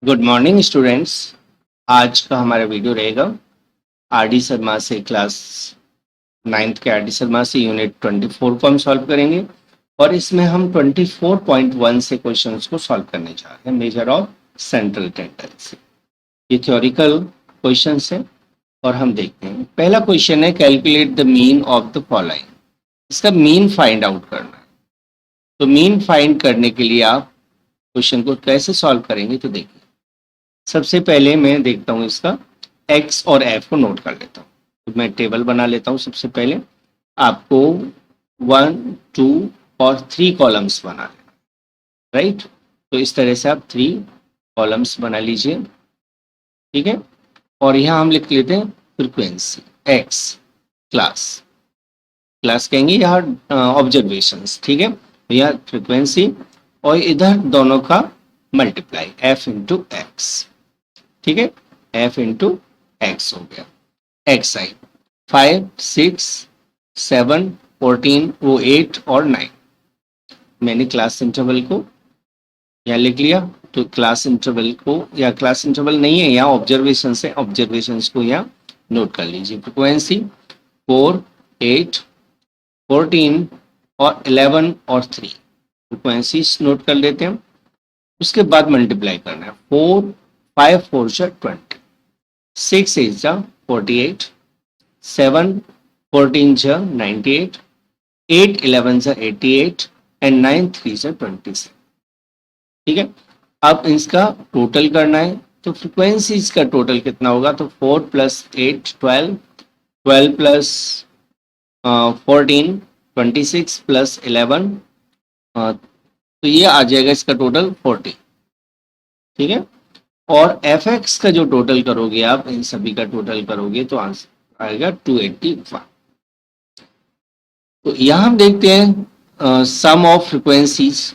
Good morning students. आज का हमारा वीडियो रहेगा आर.डी. शर्मा से क्लास 9th के आर.डी. शर्मा से यूनिट 24 को हम सॉल्व करेंगे और इसमें हम 24.1 से क्वेश्चंस को सॉल्व करने जा रहे हैं, मेजर ऑफ सेंट्रल टेंडेंसी। ये थ्योरिकल क्वेश्चंस है और हम देखते हैं। पहला क्वेश्चन है calculate the mean of the following. इसका मीन फाइंड आउट करना है। तो मीन फाइंड करने के लिए आप क्वेश्चन को कैसे सॉल्व करेंगे तो देखिए। सबसे पहले मैं देखता हूँ इसका x और f को नोट कर लेता हूँ। तो मैं टेबल बना लेता हूँ। सबसे पहले आपको 1, 2 और 3 कॉलम्स बना लेना, राइट। तो इस तरह से आप 3 कॉलम्स बना लीजिए, ठीक है। और यहाँ हम लिख लेते हैं फ्रीक्वेंसी x, क्लास कहेंगे यहाँ ऑब्जर्वेशंस, ठीक है। यहाँ फ्रीक्वेंसी और इधर दोनों का मल्टीप्लाई f इंटू एक्स, ठीक है। f इंटू एक्स हो गया। एक्स आई 5, 6, 7, 14, वो 8 और 9। मैंने क्लास इंटरवल को यहाँ लिख लिया। तो क्लास इंटरवल को, या क्लास इंटरवल नहीं है, यहाँ ऑब्जर्वेशन है, ऑब्जर्वेशंस को यहाँ नोट कर लीजिए। फ्रिक्वेंसी 4, 8, 14 और 11 और 3 फ्रिक्वेंसी नोट कर लेते हैं। उसके बाद मल्टीप्लाई करना है। 4, 5 4 20, 6 8 48, 7 14 98, 8 11 88 एंड 9 3 26, ठीक है। अब इसका टोटल करना है। तो फ्रिक्वेंसीज का टोटल कितना होगा? तो 4 + 8 12, 12 + 14 26 + 11, तो ये आ जाएगा इसका टोटल 40, ठीक है। और fx का जो टोटल करोगे आप, इन सभी का टोटल करोगे तो आंसर आएगा 281। तो यहां हम देखते हैं सम ऑफ फ्रीक्वेंसीज।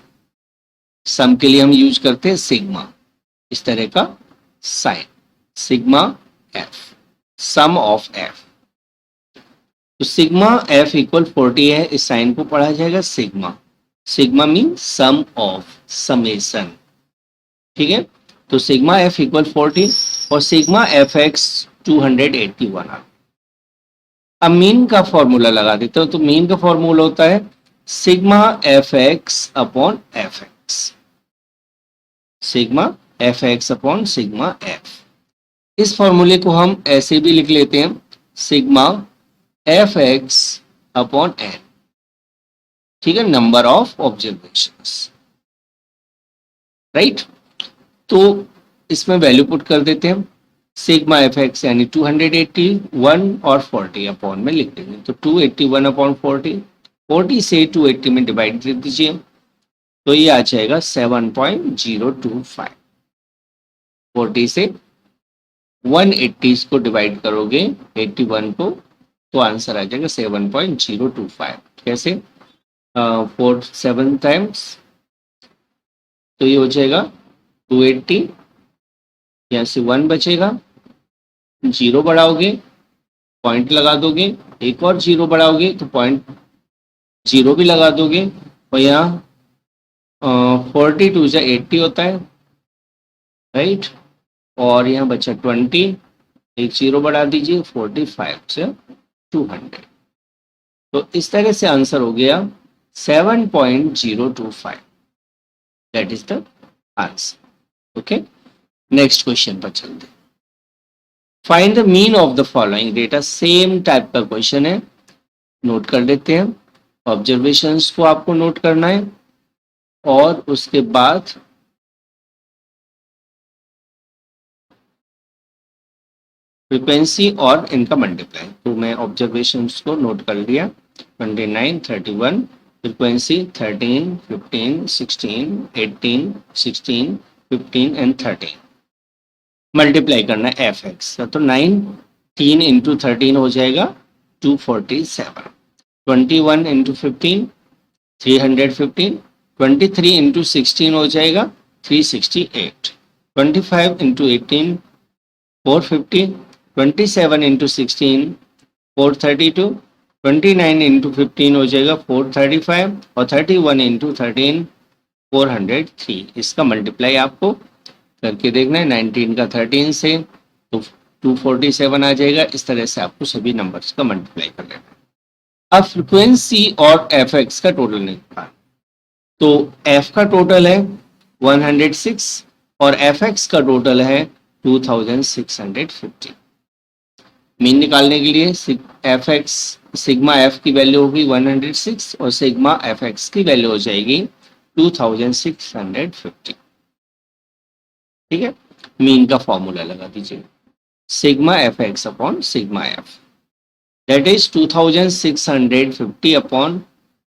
सम के लिए हम यूज करते हैं सिग्मा, इस तरह का sign, sigma f, sum of f। तो सिग्मा f = 40 है। इस साइन को पढ़ा जाएगा sigma. Sigma mean sum of, summation, ठीक है। तो सिग्मा f = 40 और सिग्मा fx 281। अब मीन का फॉर्मूला लगा देते हो। तो मीन का फॉर्मूला होता है sigma fx upon fx, sigma fx upon sigma f। इस फॉर्मूले को हम ऐसे भी लिख लेते हैं, सिग्मा fx अपॉन n, ठीक है, नंबर ऑफ ऑब्जर्वेशंस, राइट। तो इसमें वैल्यू पुट कर देते हैं। सिग्मा fx यानी 281 और 40 अपॉन में लिख देंगे। तो 281 अपॉन 40, 40 से 280 में डिवाइड कर दीजिए तो ये आ जाएगा 7.025। 40 से 180 को डिवाइड करोगे 81 को तो आंसर आ जाएगा 7.025। कैसे? 4 7 टाइम्स, तो ये हो जाएगा 280, यहाँ से 1 बचेगा, 0 बढ़ाओगे पॉइंट लगा दोगे, एक और 0 बढ़ाओगे तो पॉइंट 0 भी लगा दोगे, और यहाँ 42 से 80 होता है, राइट। और यहाँ बचा 20, एक 0 बढ़ा दीजिए, 45 से 200। तो इस तरह से आंसर हो गया 7.025। That is the answer. Okay, next question पर चलते। Find the mean of the following data. Same type का क्वेश्चन है, नोट कर लेते हैं। ऑब्जर्वेशंस को आपको नोट करना है और उसके बाद फ्रीक्वेंसी और इनका मल्टीप्लाई। तो मैं ऑब्जर्वेशंस को नोट कर लिया। 29, 31, फ्रीक्वेंसी 13, 15, 16, 18, 16, 15 एंड 13। मल्टीप्लाई करना है fx का। तो 9 3 इंटू 13 हो जाएगा 247, 21 इंटू 15 315, 23 इंटू 16 हो जाएगा 368, 25 इंटू 18 450, 27 इंटू 16 432, 29 इंटू 15 हो जाएगा 435 और 31 इंटू 13 403, इसका मल्टीप्लाई आपको करके देखना है 19 का 13 से, तो 247 आ जाएगा। इस तरह से आपको सभी नंबर्स का मल्टीप्लाई कर लेना है। अब फ्रीक्वेंसी और एफ एक्स का टोटल निकालना, तो एफ का टोटल है 106 और एफ एक्स का टोटल है 2650। मीन निकालने के लिए एफ एक्स सिग्मा एफ की वैल्यू होगी 106 और सिग्मा एफ एक्स की वैल्यू हो जाएगी 2650। ठीक है, मीन का फॉर्मूला लगा दीजिए, sigma f x upon sigma F, that is 2650 upon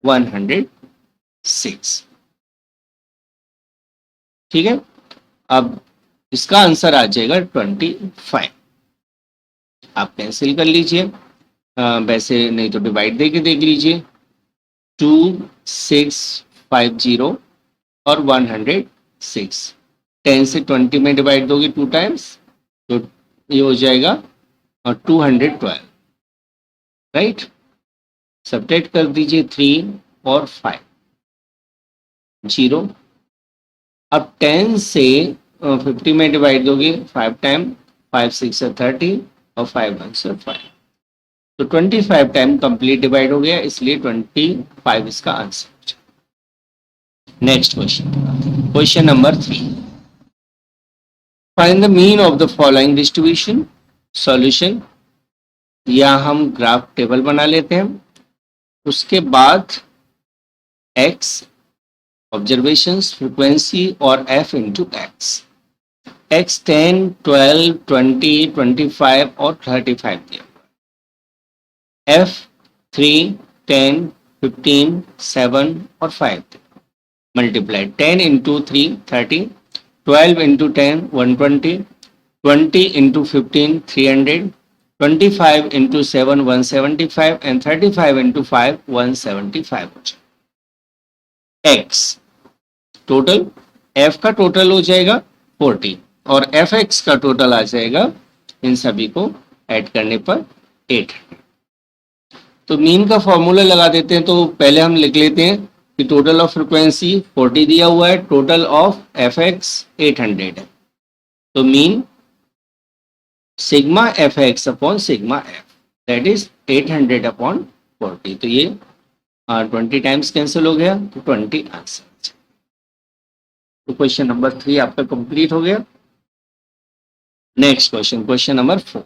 106। ठीक है, अब इसका आंसर आ जाएगा 25। आप कैंसिल कर लीजिए, वैसे नहीं तो डिवाइड देके देख लीजिए, 2650 और 106, 10 से 20 में डिवाइड दोगे 2 टाइम्स, तो ये हो जाएगा 212, राइट। सब्ट्रैक्ट कर दीजिए 3 और 5, 0। अब 10 से 50 में डिवाइड दोगे 5 टाइम, 5 6 से 30 और 5 1 से 5, तो 25 टाइम कंप्लीट डिवाइड हो गया, इसलिए 25 इसका answer. Next question, question number 3, find the mean of the following distribution. Solution, या हम ग्राफ टेबल बना लेते हैं, उसके बाद x ऑब्जर्वेशंस, फ्रीक्वेंसी और f इंटू एक्स। x 10, 12, 20, 25 और 35 दिया, f 3, 10, 15, 7 और 5 multiply 10 into 3 30, 12 into 10 120, 20 into 15 300, 25 into 7 175 and 35 into 5 175। x total, f का टोटल हो जाएगा 40 और एफ एक्स का टोटल आ जाएगा इन सभी को ऐड करने पर 800। तो मीन का फॉर्मूला लगा देते हैं, तो पहले हम लिख लेते हैं कि टोटल ऑफ फ्रीक्वेंसी 40 दिया हुआ है, टोटल ऑफ एफ एक्स 800 है, तो mean sigma f x upon sigma F, that is 800 upon 40, तो ये 20 टाइम्स कैंसिल हो गया, तो 20 आंसर। तो क्वेश्चन नंबर 3 आपका कंप्लीट हो गया। Next question, question number 4,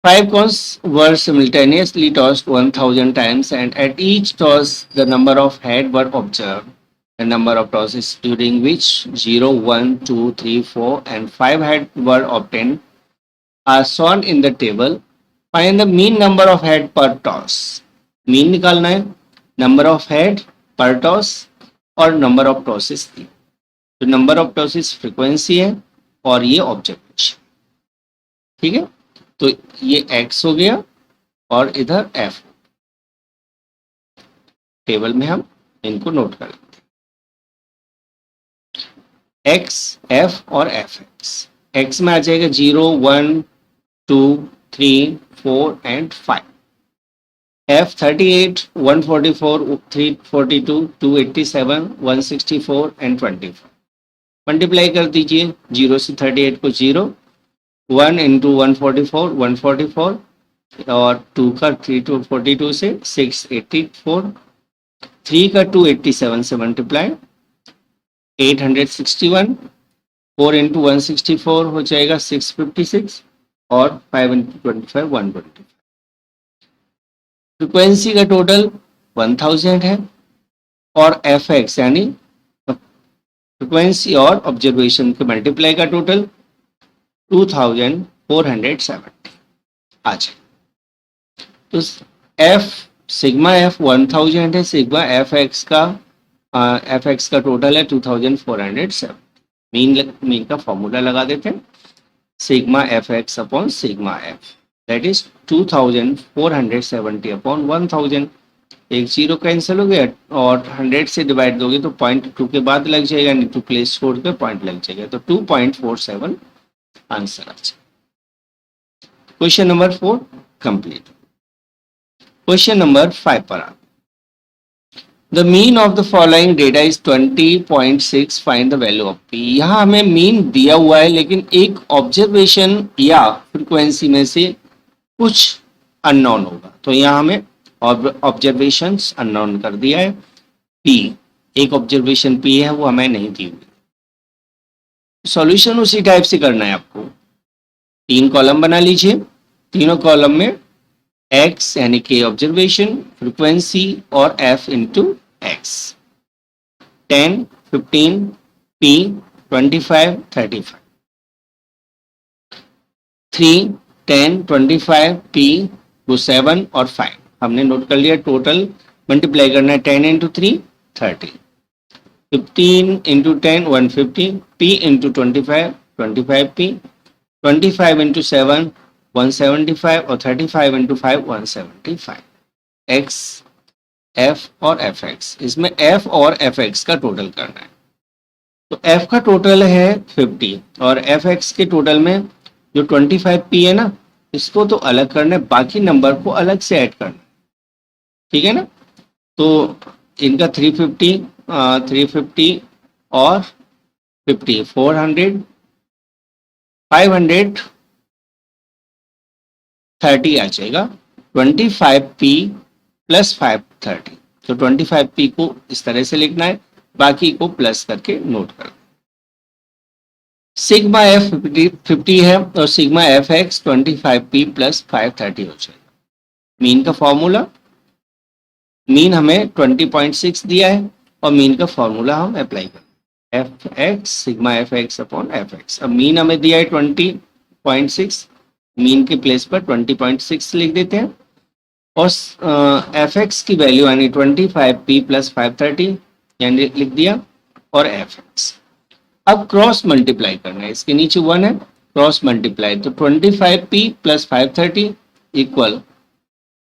5 coins were simultaneously tossed 1000 times, and at each toss the number of heads were observed. The number of tosses during which 0, 1, 2, 3, 4 and 5 heads were obtained are shown in the table. Find the mean number of head per toss. Mean निकालना है, number of head per toss और number of tosses थी, तो number of tosses frequency है और ये observation। ठीक है, तो ये x हो गया और इधर f, टेबल में हम इनको नोट कर लेते हैं, x, f और f x। x में आ जाएगा 0, 1, 2, 3, 4 एंड 5, f 38, 144, 342, 287, 164 एंड 24। मल्टीप्लाई कर दीजिए, 0 से 38 को 0, 1 इंटू 144 144 और 2 का 3 to 42 से 684, 3 का 287 से मल्टीप्लाई 861, 4 इंटू 164 हो जाएगा 656 और 5 इंटू 25 125। फ्रिक्वेंसी का टोटल 1000 है और एफ एक्स यानी फ्रिक्वेंसी और ऑब्जर्वेशन के मल्टीप्लाई का टोटल 2470 आ जाए। तो एफ सिग्मा एफ 1000 है, सिग्मा एफ एक्स का टोटल है 2407। मीन का फॉर्मूला लगा देते हैं, sigma f x upon sigma F, that is 2470 upon 1000। एक जीरो कैंसिल हो गया और 100 से डिवाइड दोगे तो 0.2 के बाद लग जाएगा, नहीं तो प्लेस छोड़ के पॉइंट लग जाएगा, तो 2.47 आंसर आ जाए। Question number 4 complete. Question number 5 पर आ, the mean of the following data is 20.6, find the value of p. यहाँ हमें मीन दिया हुआ है लेकिन एक ऑब्जर्वेशन या फ्रिक्वेंसी में से कुछ अननोन होगा, तो यहाँ हमें ऑब्जर्वेशंस अननोन कर दिया है। पी, एक ऑब्जर्वेशन पी है वो हमें नहीं दी हुई। सॉल्यूशन उसी टाइप से करना है आपको। 3 कॉलम बना लीजिए, तीनों कॉलम में एक्स यानी कि ऑब्जर्वेशन, फ्रिक्वेंसी और F into x. 10, 15, P, 25, 35। 3, 10, 25, P, वो 7 और 5 हमने नोट कर लिया। टोटल मल्टीप्लाई करना है 10 into 3, 30। 15 into 10, 150, P into 25, 25p, 25 into 7, 175 और 35 इंटू 5, 175। एक्स, एफ और एफ एक्स, इसमें एफ और एफ एक्स का टोटल करना है। तो एफ का टोटल है 50 और एफ एक्स के टोटल में जो 25p है ना, इसको तो अलग करना है, बाकी नंबर को अलग से ऐड करना है, ठीक है ना। तो इनका 350, 350 और 50, 400, 530 आ जाएगा। 25p प्लस 530, तो 25p को इस तरह से लिखना है, बाकी को प्लस करके नोट कर। सिग्मा एफ 50 है और sigma f x 25p plus 530 हो जाएगा। मीन का फॉर्मूला, मीन हमें 20.6 दिया है और मीन का फॉर्मूला हम अप्लाई करें, F x sigma f x upon F x. अब मीन हमें दिया है 20.6, मीन के प्लेस पर 20.6 लिख देते हैं और एफ एक्स की वैल्यू यानी 25p प्लस 530 यानी लिख दिया, और एफ एक्स। अब क्रॉस मल्टीप्लाई करना है, इसके नीचे 1 है, क्रॉस मल्टीप्लाई, तो 25p प्लस 530 इक्वल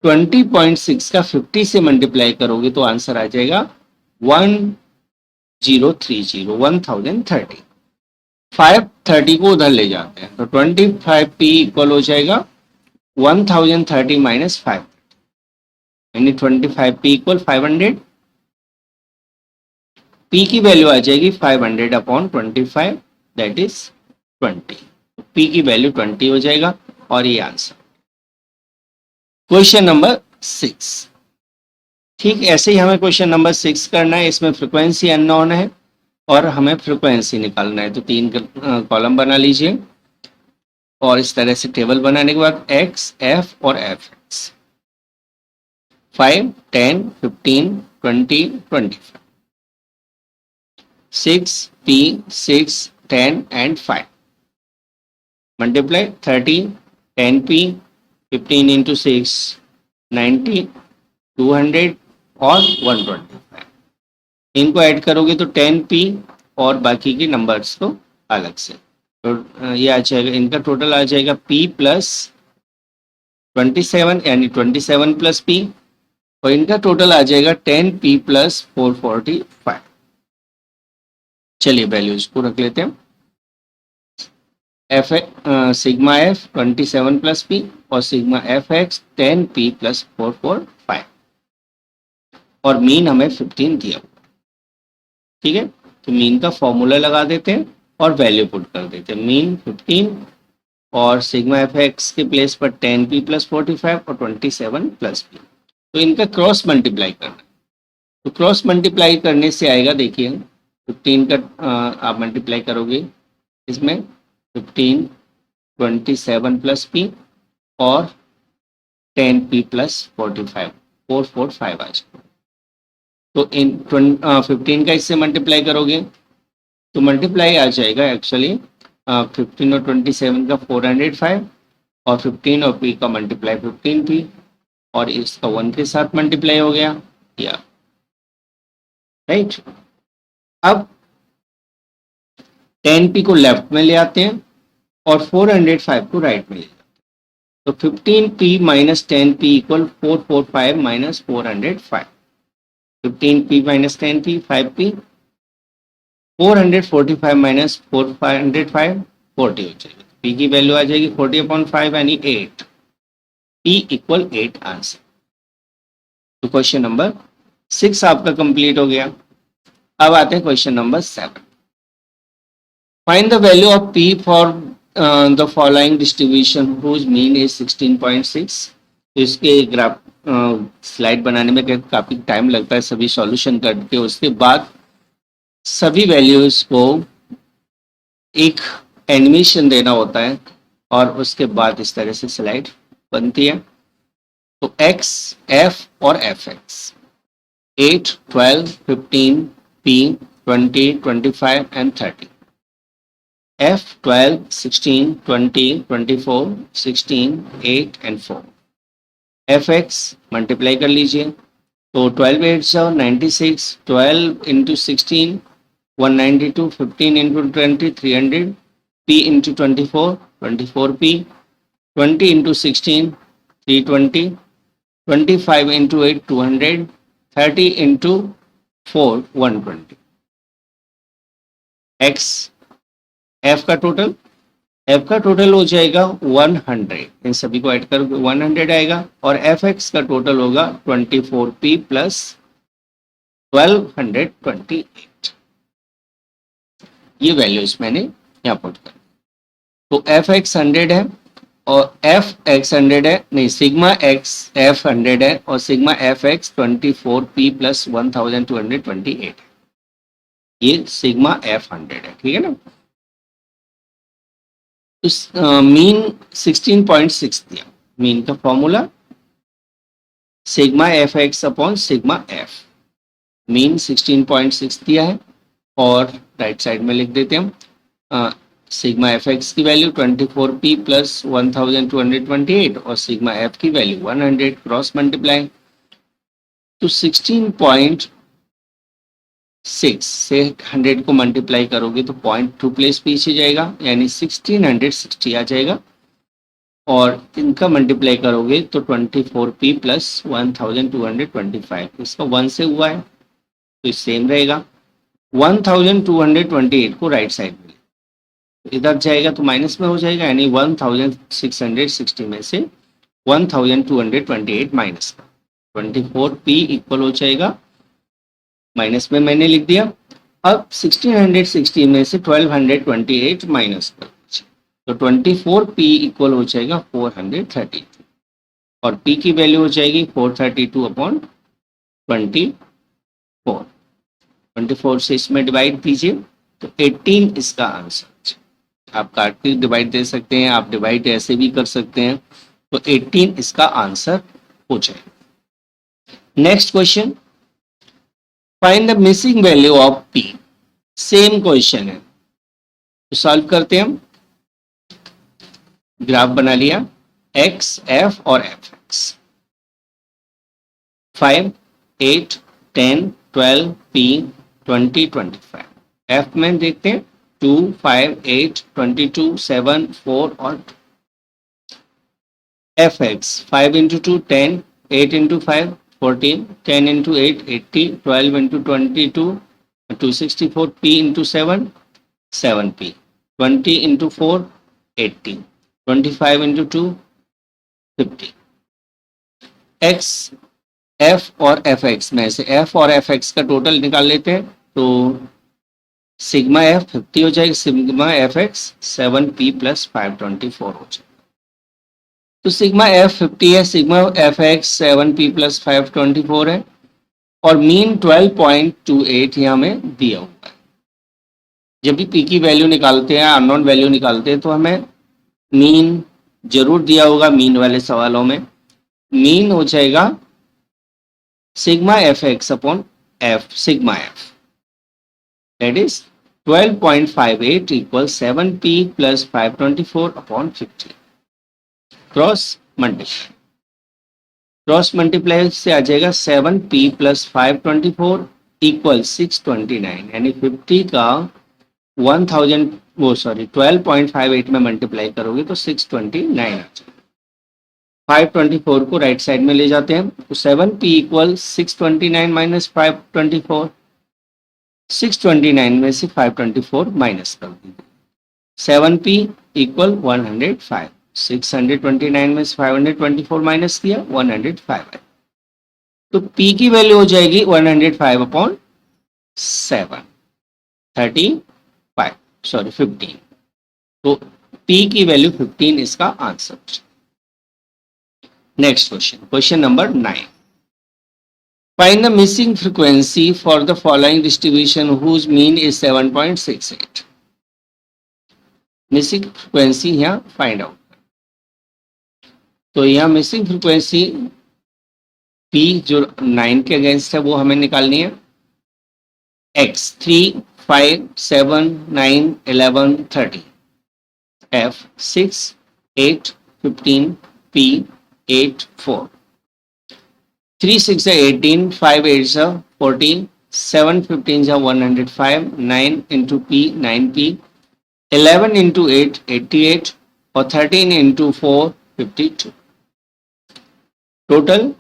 20.6 का 50 से मल्टीप्लाई करोगे तो आंसर आ जाएगा 1030, 1030। 530 को उधर ले जाते हैं तो 25p इक्वल हो जाएगा 1030 माइनस 5, यानी 25p इक्वल 500। p की वैल्यू आ जाएगी 500 अपॉन 25, दैट इज 20। p की वैल्यू 20 हो जाएगा और ये आंसर। क्वेश्चन नंबर 6, ठीक ऐसे ही हमें क्वेश्चन नंबर 6 करना है। इसमें फ्रिक्वेंसी अननोन है और हमें फ्रिक्वेंसी निकालना है, तो 3 कॉलम बना लीजिए और इस तरह से टेबल बनाने के बाद एक्स, एफ और F x. 5, 10, 15, 20, 25। 6, p, 6, 10 and 5 multiply 30, 10p, 15 into 6, 90, 200 और 125। इनको ऐड करोगे तो 10p और बाकी के नंबर्स को अलग से, तो ये आ जाएगा, इनका टोटल आ जाएगा p प्लस 27 यानी 27 प्लस p, और इनका टोटल आ जाएगा 10p प्लस 445। चलिए वैल्यूज को रख लेते हैं। F sigma f 27 plus p और sigma f x 10p plus 445 और मीन हमें 15 दिया हुआ, ठीक है। तो मीन का फॉर्मूला लगा देते हैं और वैल्यू पुट कर देते हैं। मीन 15 और सिग्मा एफ एक्स के प्लेस पर 10p प्लस 45 और 27 प्लस p, तो इनका क्रॉस मल्टीप्लाई करना है। तो क्रॉस मल्टीप्लाई करने से आएगा, देखिए 15 का आप मल्टीप्लाई करोगे इसमें 15, 27 प्लस p और 10p प्लस 45, 445 आ जाएगा। तो इन 15 का इससे मल्टीप्लाई करोगे तो मल्टीप्लाई आ जाएगा एक्चुअली 15 और 27 का 405 और 15 और p का मल्टीप्लाई 15p और इसका 1 के साथ मल्टीप्लाई हो गया, या राइट। अब 10p को लेफ्ट में ले आते हैं और 405 को राइट में ले जाते हैं, तो 15p minus 10p equal 445 minus 405। 15p minus 10p 5p, 445 minus 405 40 हो जाएगी। p की वैल्यू आ जाएगी 40/5 यानी 8, p इक्वल 8 आंसर। तो क्वेश्चन नंबर 6 आपका कंप्लीट हो गया। अब आते हैं question number 7। Find the value of P for the following distribution whose mean is 16.6। इसके ग्राफ स्लाइड बनाने में काफी टाइम लगता है, सभी सॉल्यूशन करके उसके बाद सभी वैल्यूज को एक एनिमेशन देना होता है और उसके बाद इस तरह से स्लाइड बनती है। तो एक्स, एफ और F x 8, 12, 15, P 20, 25 and 30, F 12, 16, 20, 24, 16, 8 and 4, Fx multiply कर लीजिए तो 12 8 से 96, 12 into 16 192, 15 into 20 300, P into 24 24P, 20 into 16 320, 25 into 8 200, 30 into 4 120। X F का टोटल हो जाएगा 100, इन सभी को ऐड कर 100 आएगा और एफ एक्स का टोटल होगा 24P प्लस 1228। ये वैल्यूज मैंने यहाँ पुट कर। तो एफ एक्स 100 है और एफ एक्स 100 है, नहीं सिग्मा एक्स एफ 100 है और sigma f x 24P plus 1228। ये सिग्मा एफ 100 है, ठीक है ना। मीन 16.6 दिया, मीन का formula sigma f x upon sigma F, mean 16.6 दिया है और राइट साइड में लिख देते हैं हम सिग्मा एफ एक्स की वैल्यू 24P प्लस 1228 और सिग्मा एफ की वैल्यू 100, क्रॉस मल्टीप्लाई। तो 16.6 से 100 को मल्टीप्लाई करोगे तो 0.2 प्लेस पीछे जाएगा, यानी 1660 आ जाएगा और इनका मल्टीप्लाई करोगे तो 24P प्लस 1225, इसका 1 से हुआ है तो सेम रहेगा। 1228 को राइट साइड में इधर जाएगा तो माइनस में हो जाएगा, यानी 1660 में से 1228 माइनस का 24P इक्वल हो जाएगा, माइनस में मैंने लिख दिया। अब 1660 में से 1228 माइनस कर तो 24P इक्वल हो जाएगा 432 और P की वैल्यू हो जाएगी 432 अपॉन 24 से इसमें डिवाइड कीजिए तो 18 इसका आंसर। आप काट के डिवाइड दे सकते हैं, आप डिवाइड ऐसे भी कर सकते हैं, तो 18 इसका आंसर हो जाएगा। Next question, find the missing value of P। Same question है तो सॉल्व करते हैं हम। ग्राफ बना लिया एक्स एफ और एफ एक्स 5 8 10 12 P 20 25। एफ में देखते हैं 2 5 8 22 7 4 और 2। F x 5 into 2 10, 8 into 5 14, 10 into 8 80, 12 into 22 264, P into 7 7P, 20 into 4 80, 25 into 2 50। X F और एफ एक्स में से एफ और एफ एक्स का टोटल निकाल लेते हैं तो सिग्मा एफ 50 हो जाएगा, sigma f x 7P plus 524 हो जाएगा। तो सिग्मा एफ 50 है, sigma f x 7P plus 524 है और मीन 12.28 यहाँ में दिया हुआ है। जब भी P की वैल्यू निकालते हैं, अननोन वैल्यू निकालते हैं तो हमें मीन जरूर दिया होगा। मीन वाले सवालों में मीन हो जाएगा sigma f x upon F sigma F, that is 12.58 equals 7P plus 524 upon 50। Cross multiply से आ जाएगा 7P plus 524 equals 629, यानी 50 का 12.58 में मल्टीप्लाई करोगे तो 629 आ जाएगा। 524 को राइट साइड में ले जाते हैं तो 7P इक्वल 629 माइनस 524, 629 में से 524 माइनस कर दीजिए। 7P इक्वल 105, 629 में से 524 माइनस किया 105 है। तो P की वैल्यू हो जाएगी 105/7, 35, सॉरी 15। तो P की वैल्यू 15 इसका answer. Next question, question number 9। Find the missing frequency for the following distribution whose mean is 7.68. Missing frequency यहाँ फाइंड आउट। तो यहाँ मिसिंग फ्रीक्वेंसी P जो 9 के अगेंस्ट है वो हमें निकालनी है। X 3, 5, 7, 9, 11, 30, F 6, 8, 15, P 8, 4, 3 6 है 18, 5 8 है 40, 7 15 है 105, 9 into P 9P, 11 into 8 88 और 13 into 4 52। टोटल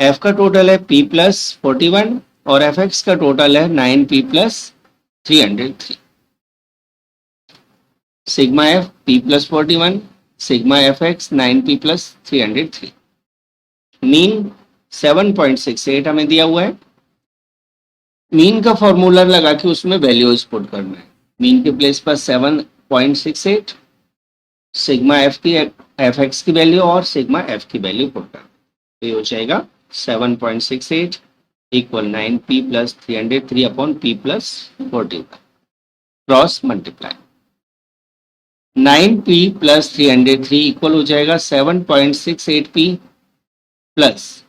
F का टोटल है P प्लस 41 और Fx का टोटल है 9P plus 303। Sigma F P plus 41, sigma Fx 9P plus 303। Mean 7.68 हमें दिया हुआ है। मीन का फॉर्मूला लगा के उसमें वैल्यूज पुट करना है। मीन के प्लेस पर 7.68, सिग्मा Fx की वैल्यू और सिग्मा F की वैल्यू पुट करना है। तो ये हो जाएगा 7.68 equal 9P plus 303 upon P plus 41, cross multiply. 9P plus 303 equal हो जाएगा 7.68P प्लस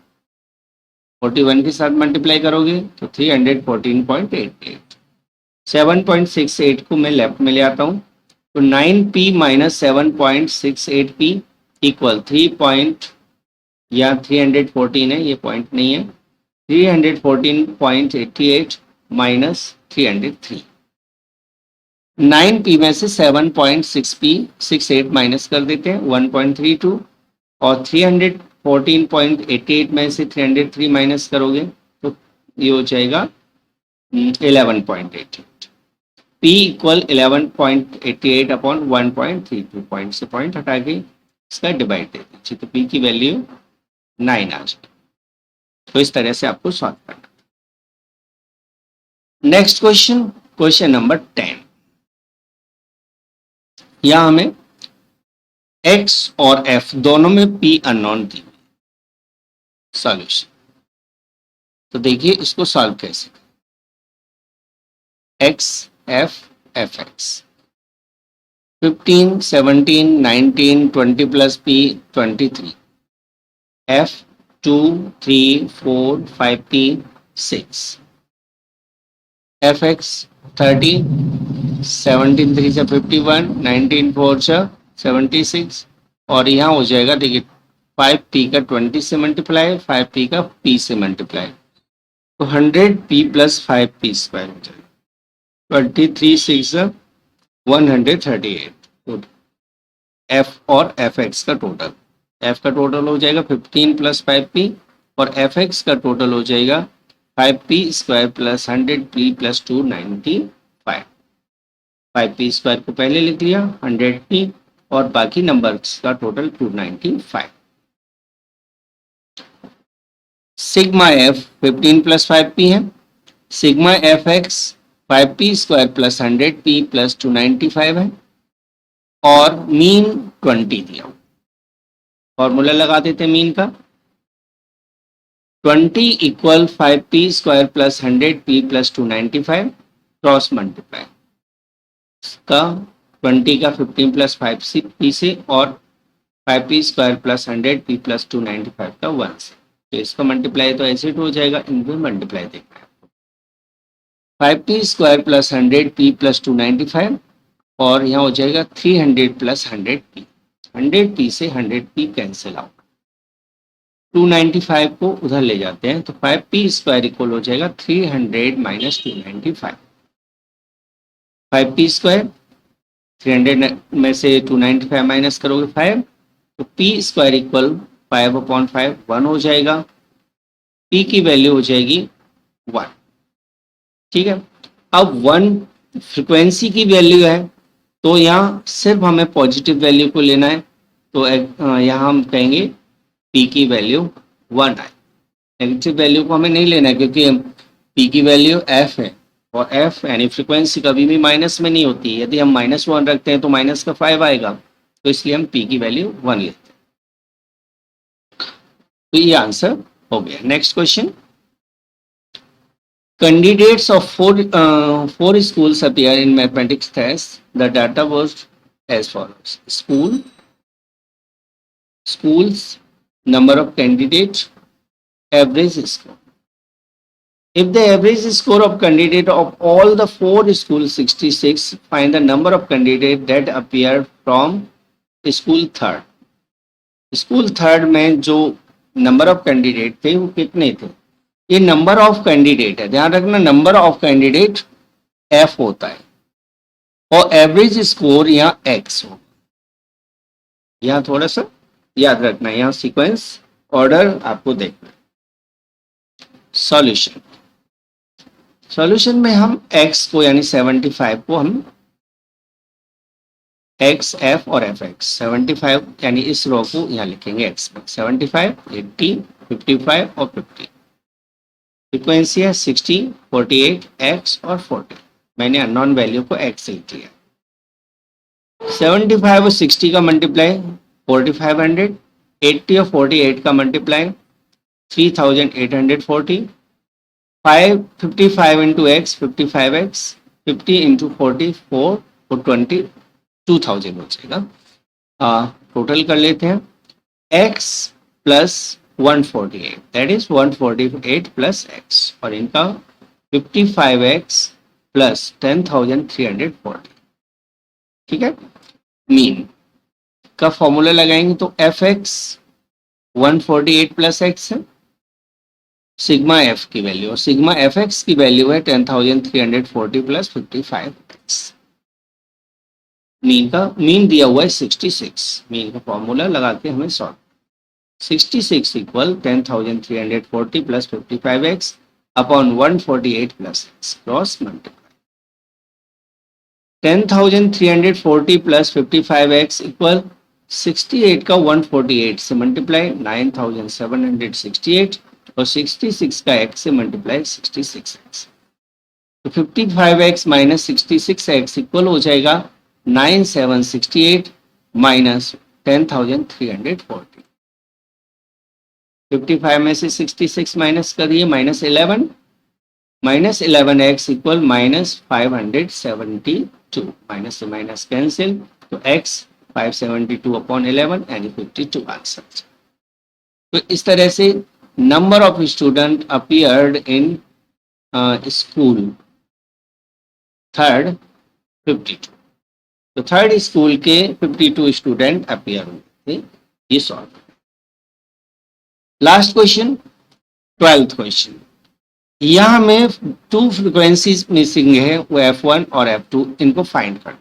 41 के साथ मल्टीप्लाई करोगे तो 314.88। 7.68 को मैं लेफ्ट में ले आता हूं तो 9P माइनस 7.68P इक्वल 3 या 314 है, ये पॉइंट नहीं है, 314.88 माइनस 303। 9P में से 7.68 माइनस कर देते हैं 1.32 और 314.88 में से 303 माइनस करोगे तो ये हो जाएगा 11.88। P इक्वल 11.88 अपॉन 1.32, पॉइंट से पॉइंट हटा के इसका डिवाइड दे दीजिए तो P की वैल्यू 9 आ जाए। तो इस तरह से आपको सॉल्व करना। Next question, question number 10। यहां हमें X और F दोनों में P अननोन दी हुई सॉल्यूशन। तो देखिए इसको सॉल्व कैसे। X F Fx 15 17 19 20 plus P 23, F 2 3 4 5P 6, Fx 30 17 3 से 51, 19 4 से 76 और यहाँ हो जाएगा देखिए 5P का 20 से मल्टीप्लाई, 5P का P से मल्टीप्लाई तो 100P प्लस 5P स्क्वायर हो जाएगा। 23 6 138। F और Fx का टोटल, F का टोटल हो जाएगा 15 प्लस 5P और Fx का टोटल हो जाएगा 5P square plus 100P plus 295। 5P square को पहले लिख लिया 100P और बाकी नंबर्स का total 295। Sigma F 15 plus 5P है, sigma Fx 5P square plus 100P plus 295 है और मीन 20 दिया। फॉर्मूला लगा देते मीन का। 20 equal 5P square plus 100P plus 295 cross multiply का 20 का 15 प्लस 5P से और 5P square plus 100P plus 295 का 1 से। तो इसका मल्टीप्लाई तो ऐसे हो जाएगा, इनको मल्टीप्लाई देखना है। 5P square plus 100P plus 295 और यहाँ हो जाएगा 300 प्लस 100P। 100P से 100P कैंसिल आउट, 295 को उधर ले जाते हैं तो 5P स्क्वायर इक्वल हो जाएगा 300 माइनस 295। 5P स्क्वायर 300 में से 295 माइनस करोगे 5 तो P स्क्वायर इक्वल 5/5 1 हो जाएगा। P की वैल्यू हो जाएगी 1। ठीक है, अब 1 फ्रीक्वेंसी की वैल्यू है तो यहाँ सिर्फ हमें पॉजिटिव वैल्यू को लेना है तो यहाँ हम कहेंगे P की वैल्यू 1 आए। नेगेटिव वैल्यू को हमें नहीं लेना है क्योंकि पी की वैल्यू एफ है और एफ यानी फ्रीक्वेंसी कभी भी माइनस में नहीं होती है। यदि हम -1 रखते हैं तो माइनस का 5 आएगा, तो इसलिए हम पी की वैल्यू 1 लेते हैं। तो ये आंसर हो गया। Next question, candidates of four schools appear in mathematics test. The data was as follows: schools, number of candidates, average score. If the average score of candidate of all the four schools 66, find the number of candidates that appear from school third. School third में जो number of candidate थे वो कितने थे? ये number of candidate है, ध्यान रखना, नंबर ऑफ कैंडिडेट एफ होता है और एवरेज स्कोर यहाँ एक्स हो। यहाँ थोड़ा सा याद रखना, यहाँ सीक्वेंस ऑर्डर आपको देखना। सॉल्यूशन, सॉल्यूशन में हम एक्स को यानी 75 को हम एक्स एफ और एफ एक्स 75 यानी इस रो को यहाँ लिखेंगे एक्स में 75, 80, 55 और 50। फ्रीक्वेंसी है 60, 48, एक्स और 40। मैंने अननोन वैल्यू को एक्स लिख दिया। 75 और 60 का मल्टीप्लाई 4500, 80 और 48 का multiply 3840, 55 into x 55x, 50 into 44 और 20 2000 हो जाएगा। टोटल कर लेते हैं, x plus 148 that is 148 plus x और इनका 55x प्लस 10,340। ठीक है, मीन का फॉर्मूला लगाएंगे तो fx 148 प्लस x है, सिग्मा f की वैल्यू और सिग्मा fx की वैल्यू है 10,340 प्लस 55x। मीन दिया हुआ है 66, मीन का फॉर्मूला लगा के हमें solve. 66 equal 10,340 plus 55x upon 148 plus x cross multiply. 10,340 plus 55x equal 68 का 148 से मल्टीप्लाई 9,768 और 66 का x से मल्टीप्लाई 66x। तो 55x माइनस 66x इक्वल हो जाएगा 9768 माइनस 10,340। 55 में से 66 माइनस करिए -11, -11x इक्वल -572, माइनस से माइनस कैंसिल तो x 572 अपॉन 11 यानी 52 आंसर। तो इस तरह से number of student appeared in school third 52। तो थर्ड स्कूल के 52 स्टूडेंट अपीयर हुए थे। ये solve. Last question, 12th question. यहां में 2 फ्रीक्वेंसीज मिसिंग है, वो F1 और F2, इनको फाइंड करना।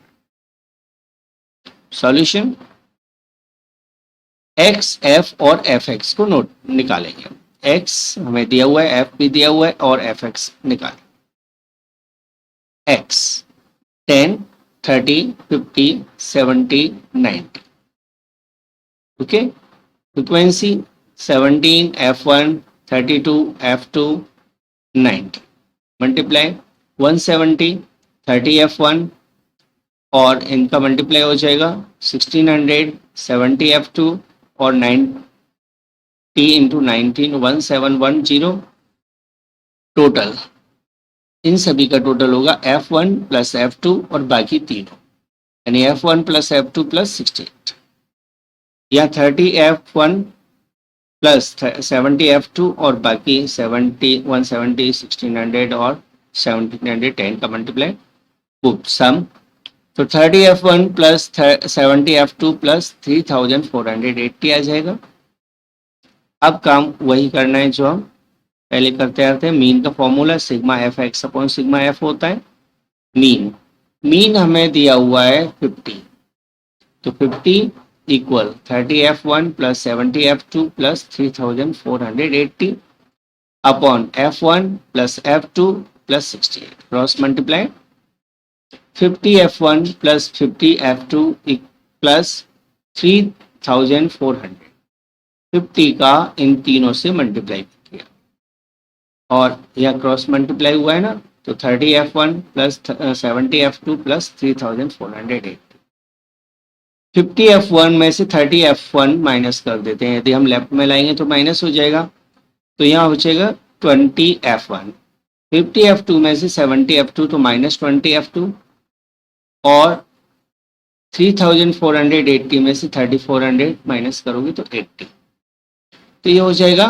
सॉल्यूशन, X, F और Fx को नोट निकालेंगे। X हमें दिया हुआ है, F भी दिया हुआ है और Fx निकालें। X 10, 30, 50, 70, 90। Okay, frequency 17 F1, 32 F2, 90 multiply 170, 30 F1 और इनका मल्टीप्लाई हो जाएगा 1600, 70 F2 और 90 इंटू 19 1710। टोटल इन सभी का टोटल होगा F1 प्लस F2 और बाकी तीनों, यानी F1 प्लस F2 प्लस 68 या 30 F1 प्लस 70 F2 और बाकी 70 170 1600 और 1710 का मल्टीप्लाई सम। तो 30 F1 प्लस 70 F2 प्लस 3480 आ जाएगा। अब काम वही करना है जो हम पहले करते आते हैं। मीन का formula sigma f x upon sigma F होता है। मीन हमें दिया हुआ है 50, तो 50 equal 30 F1 plus 70 F2 plus 3480 upon F1 plus F2 plus 68 cross multiply 50 F1 plus 50 F2 plus 3400। 50 का इन तीनों से मल्टीप्लाई किया और यह क्रॉस मल्टीप्लाई हुआ है ना, तो 30F1 plus 70F2 plus 3480। 50F1 में से 30F1 माइनस कर देते हैं, यदि हम लेफ्ट में लाएंगे तो माइनस हो जाएगा, तो यहाँ हो जाएगा 20F1। 50F2 में से 70F2 तो माइनस 20F2, और 3480 में से 3400 माइनस करोगे तो 80, तो ये हो जाएगा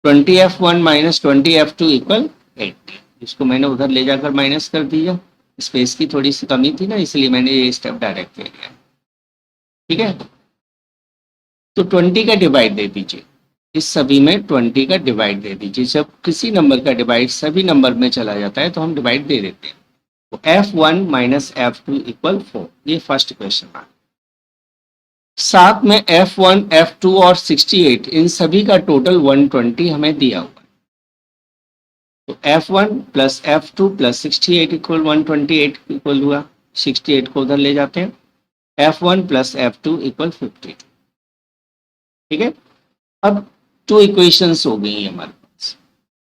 20F1 माइनस 20F2 इक्वल 80। इसको मैंने उधर ले जाकर माइनस कर दिया, स्पेस की थोड़ी सी कमी थी ना, इसलिए मैंने ये स्टेप डायरेक्ट ले लिया। ठीक है, तो 20 का डिवाइड दे दीजिए, इस सभी में 20 का डिवाइड दे दीजिए। जब किसी नंबर का डिवाइड सभी नंबर में चला जाता है तो हम डिवाइड दे देते हैं। तो F1 माइनस F2 इक्वल 4, ये फर्स्ट क्वेश्चन है। साथ में F1, F2 और 68 इन सभी का टोटल 120 हमें दिया हुआ है। तो F1 plus F2 plus 68 equal 128 equal हुआ, 68 को उधर ले जाते हैं, F1 प्लस F2 इक्वल 50। ठीक है, अब टू इक्वेशंस हो गई हमारे पास,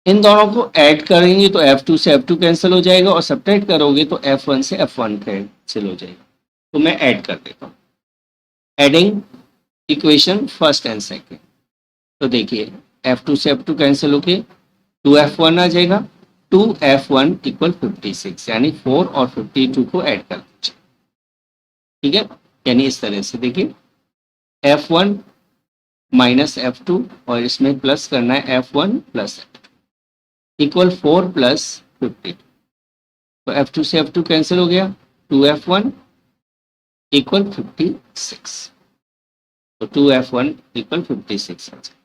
इन दोनों को ऐड करेंगे तो F2 से F2 कैंसिल हो जाएगा, और सब्ट्रैक्ट करोगे तो F1 से F1 कैंसिल हो जाएगा। तो मैं ऐड कर देता हूँ, adding equation first and second. तो देखिए F2 से F2 कैंसिल होके 2F1 आ जाएगा, 2F1 इक्वल 56, यानी 4 और 52 को ऐड कर दीजिए। ठीक है, यानी इस तरह से देखिए F1 माइनस F2 और इसमें प्लस करना है F1 plus F2 equal 4 plus 52। तो F2 से F2 कैंसिल हो गया, 2F1 इक्वल 56, तो 2F1 इक्वल 56 आ जाएगा।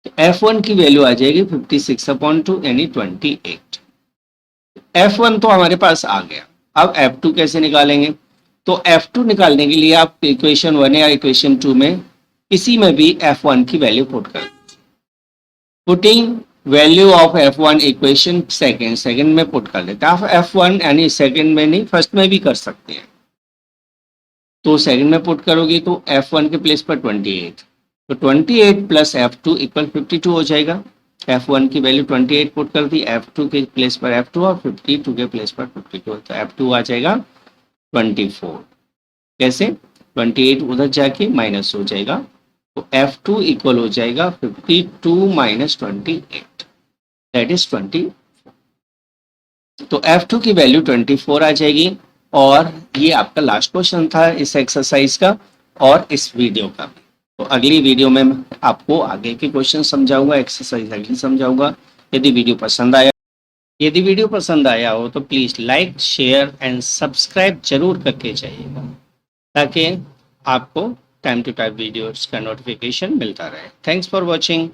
तो F1 की वैल्यू आ जाएगी 56/2 यानी 28। F1 तो हमारे पास आ गया, अब F2 कैसे निकालेंगे? तो F2 निकालने के लिए आप इक्वेशन 1 या इक्वेशन 2 में किसी में भी F1 की वैल्यू पुट कर, putting value of F1 equation second में पुट कर लेते हैं। आप F1 यानी सेकंड में नहीं फर्स्ट में भी कर सकते हैं, तो सेकंड में पुट करोगे तो F1 के प्लेस पर 28, तो 28 प्लस F2 इक्वल 52 हो जाएगा। F1 की वैल्यू 28 पुट कर दी, F2 के प्लेस पर F2 और 52 के प्लेस पर 52, तो F2 आ जाएगा 24। कैसे? 28 उधर जाके माइनस हो जाएगा, तो F2 इक्वल हो जाएगा 52 माइनस 28, दैट इज 20। तो F2 की वैल्यू 24 आ जाएगी। और ये आपका लास्ट क्वेश्चन था इस एक्सरसाइज का और इस वीडियो का भी। तो अगली वीडियो में आपको आगे के क्वेश्चन समझाऊंगा, एक्सरसाइज अगली समझाऊंगा। यदि वीडियो पसंद आया हो तो please like, share and subscribe जरूर करके जाइएगा, ताकि आपको टाइम टू टाइम वीडियोस का नोटिफिकेशन मिलता रहे। Thanks for watching.